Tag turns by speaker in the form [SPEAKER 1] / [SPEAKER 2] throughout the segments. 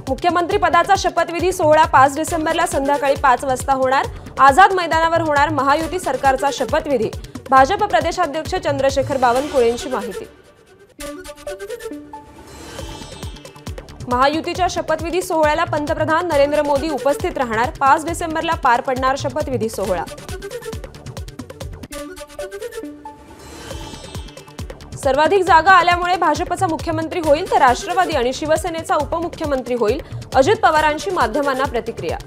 [SPEAKER 1] मुख्यमंत्री पदाचा शपथविधी सोहळा 5 डिसेंबरला संध्याकाळी 5 वाजता होणार। आझाद मैदानावर होणार महायुती सरकारचा शपथविधी। भाजप प्रदेशाध्यक्ष चंद्रशेखर बावनकुळेंची माहिती। महायुतीच्या शपथविधी सोहळ्याला पंतप्रधान नरेंद्र मोदी उपस्थित राहणार। 5 डिसेंबरला पार पडणार शपथविधी सोहळा। सर्वाधिक जागा आल्यामुळे भाजपचा मुख्यमंत्री होईल तर राष्ट्रवादी आणि शिवसेनेचा उपमुख्यमंत्री होईल, अजित पवारांची माध्यमांना प्रतिक्रिया।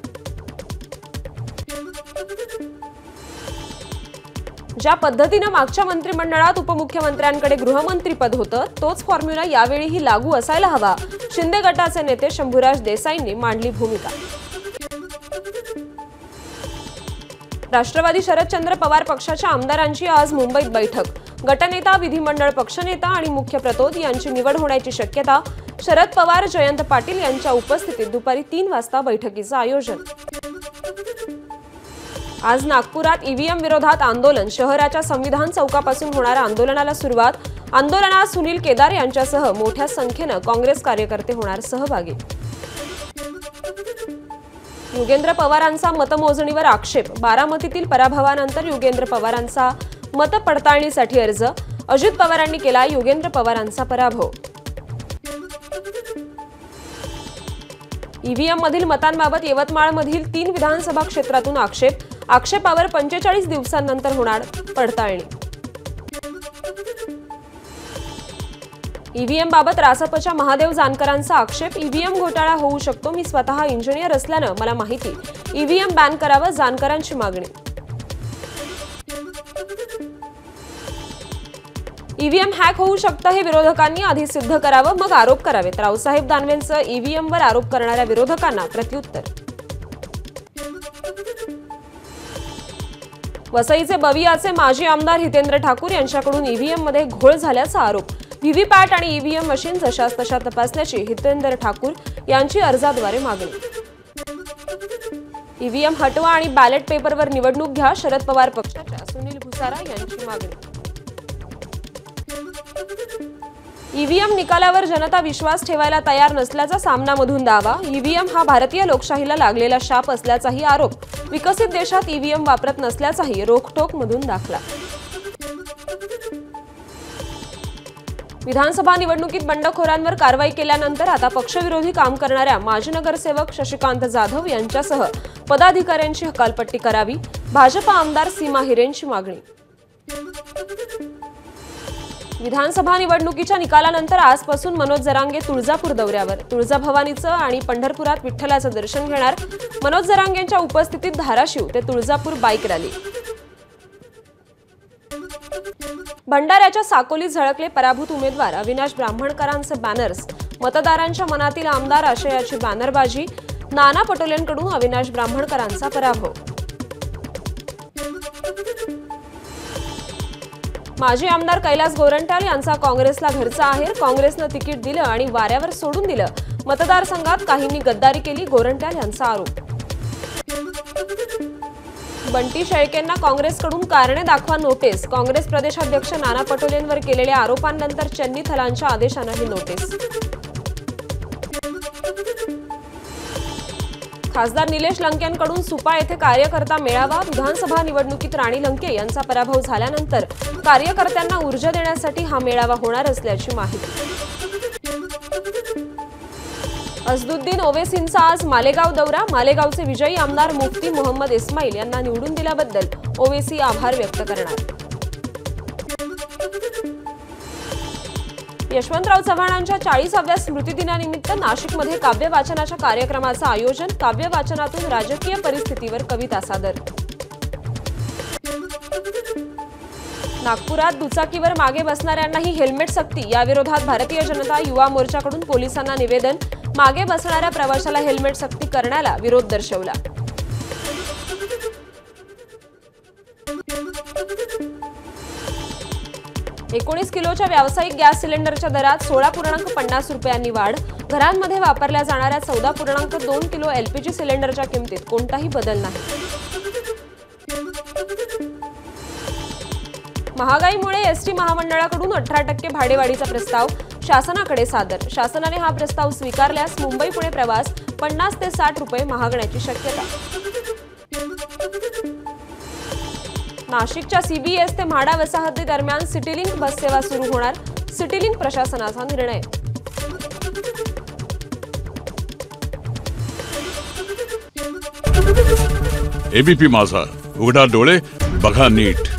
[SPEAKER 1] ज्या पद्धतीने मागच्या मंत्रिमंडळात उपमुख्यमंत्र्यांकडे गृहमंत्रीपद होतं तोच फॉर्म्युला यावेळीही लागू असायला हवा, शिंदे गटाचे नेते शंभूराज देसाईंनी मांडली भूमिका। राष्ट्रवादी शरदचंद्र पवार पक्षाच्या आमदारांची आज मुंबईत बैठक। गटनेता, विधिमंडळ पक्षनेता आणि मुख्य प्रतोद यांची निवड होण्याची शक्यता। शरद पवार, जयंत पाटील यांच्या उपस्थितीत दुपारी 3 वाजता बैठकीचं आयोजन। आज नागपुरात ईव्हीएम विरोधात आंदोलन। शहराच्या संविधान चौकापासून होणाऱ्या आंदोलनाला सुरुवात। आंदोलनात सुनील केदार यांच्यासह मोठ्या संख्येने काँग्रेस कार्यकर्ते होणार सहभागी। युगेंद्र पवारांचा मतमोजणीवर आक्षेप। बारामतीतील पराभवानंतर युगेंद्र पवारांचा मत पडताळणीसाठी अर्ज। अजित पवारांनी केला युगेंद्र पवारांचा पराभव। ईव्हीएम मधील मतांबाबत यवतमाळमधील 3 विधानसभा क्षेत्रातून आक्षेप। आक्षेपावर 45 दिवसांनंतर होणार पडताळणी। ईव्हीएम बाबत रासपच्या महादेव जानकरांचा आक्षेप। ईव्हीएम घोटाळा होऊ शकतो, मी स्वतः इंजिनियर असल्यानं मला माहिती। ईव्हीएम बॅन करावं, जानकरांची मागणी। ईव्हीएम हॅक होऊ शकतं हे विरोधकांनी आधी सिद्ध करावं, मग आरोप करावेत। रावसाहेब दानवेंचं ईव्हीएमवर आरोप करणाऱ्या विरोधकांना प्रत्युत्तर। वसईचे बवियाचे माजी आमदार हितेंद्र ठाकूर यांच्याकडून ईव्हीएम मध्ये घोळ झाल्याचा आरोप। व्हीव्हीपॅट आणि ईव्हीएम मशीन जशास तशा तपासण्याची हितेंद्र ठाकूर यांची अर्जाद्वारे मागणी। ईव्हीएम हटवा आणि बॅलेट पेपरवर निवडणूक घ्या, शरद पवार पक्षाच्या सुनील भुसारा यांची मागणी। ईव्हीएम निकालावर जनता विश्वास ठेवायला तयार नसल्याचा सामनामधून दावा। ईव्हीएम हा भारतीय लोकशाहीला लागलेला शाप असल्याचाही आरोप। विकसित देशात ईव्हीएम वापरत नसल्याचाही रोखठोकमधून दाखला। विधानसभा निवडणुकीत बंडखोरांवर कारवाई केल्यानंतर आता पक्षविरोधी काम करणाऱ्या माजी नगरसेवक शशिकांत जाधव यांच्यासह पदाधिकाऱ्यांची हकालपट्टी करावी, भाजप आमदार सीमा हिरेंची मागणी। विधानसभा निवडणुकीच्या निकालानंतर आजपासून मनोज जरांगे तुळजापूर दौऱ्यावर। तुळजाभवानीचं आणि पंढरपुरात विठ्ठलाचं दर्शन घेणार। मनोज जरांगेंच्या उपस्थितीत धाराशिव ते तुळजापूर बाईक रॅली। भंडाऱ्याच्या साकोलीत झळकले पराभूत उमेदवार। अविनाश ब्राह्मणकरांचे बॅनर्स। मतदारांच्या मनातील आमदार आशयाची बॅनरबाजी। नाना पटोलेंकडून अविनाश ब्राह्मणकरांचा पराभव। माजी आमदार कैलास गोरंट्याल यांचा काँग्रेसला घरचा आहेर। काँग्रेसनं तिकीट दिलं आणि वाऱ्यावर सोडून दिलं। मतदारसंघात काहींनी गद्दारी केली, गोरंट्याल यांचा आरोप। बंटी शेळकेंना काँग्रेसकडून कारणे दाखवा नोटीस। काँग्रेस प्रदेशाध्यक्ष नाना पटोलेंवर केलेल्या आरोपांनंतर चन्नी थलांच्या आदेशानं ही नोटीस। खासदार निलेश लंकेंकडून सुपा येथे कार्यकर्ता मेळावा। विधानसभा निवडणुकीत राणी लंके यांचा पराभव झाल्यानंतर कार्यकर्त्यांना ऊर्जा देण्यासाठी हा मेळावा होणार असल्याची माहिती। असदुद्दीन ओवेसींचा आज मालेगाव दौरा। मालेगावचे विजयी आमदार मुफ्ती मोहम्मद इस्माईल यांना निवडून दिल्याबद्दल ओवेसी आभार व्यक्त करणार। यशवंतराव चव्हाणांच्या 40व्या स्मृतिदिनानिमित्त नाशिकमध्ये काव्य वाचनाच्या कार्यक्रमाचं आयोजन। काव्य वाचनातून राजकीय परिस्थितीवर कविता सादर। नागपुरात दुचाकीवर मागे बसणाऱ्यांनाही हेल्मेट सक्ती। याविरोधात भारतीय जनता युवा मोर्चाकडून पोलिसांना निवेदन। मागे बसणाऱ्या प्रवाशाला हेल्मेट सक्ती करण्याला विरोध दर्शवला। 19 किलोच्या व्यावसायिक गॅस सिलेंडरच्या दरात 16.50 रुपयांनी वाढ। घरांमध्ये वापरल्या जाणाऱ्या 14.2 किलो एलपीजी सिलेंडरच्या किमतीत कोणताही बदल नाही। महागाईमुळे एसटी महामंडळाकडून 18% भाडेवाढीचा प्रस्ताव। शासनाकडे सादर। शासनाने हा प्रस्ताव स्वीकारल्यास मुंबई पुणे प्रवास 50 ते 60 रुपये महागण्याची शक्यता। नाशिकच्या CBS ते म्हाडा वसाहती दरम्यान सिटीलिंक बस सेवा सुरू होणार। सिटीलिंक प्रशासनाचा निर्णय।
[SPEAKER 2] ABP माझा, उघडा डोळे बघा नीट।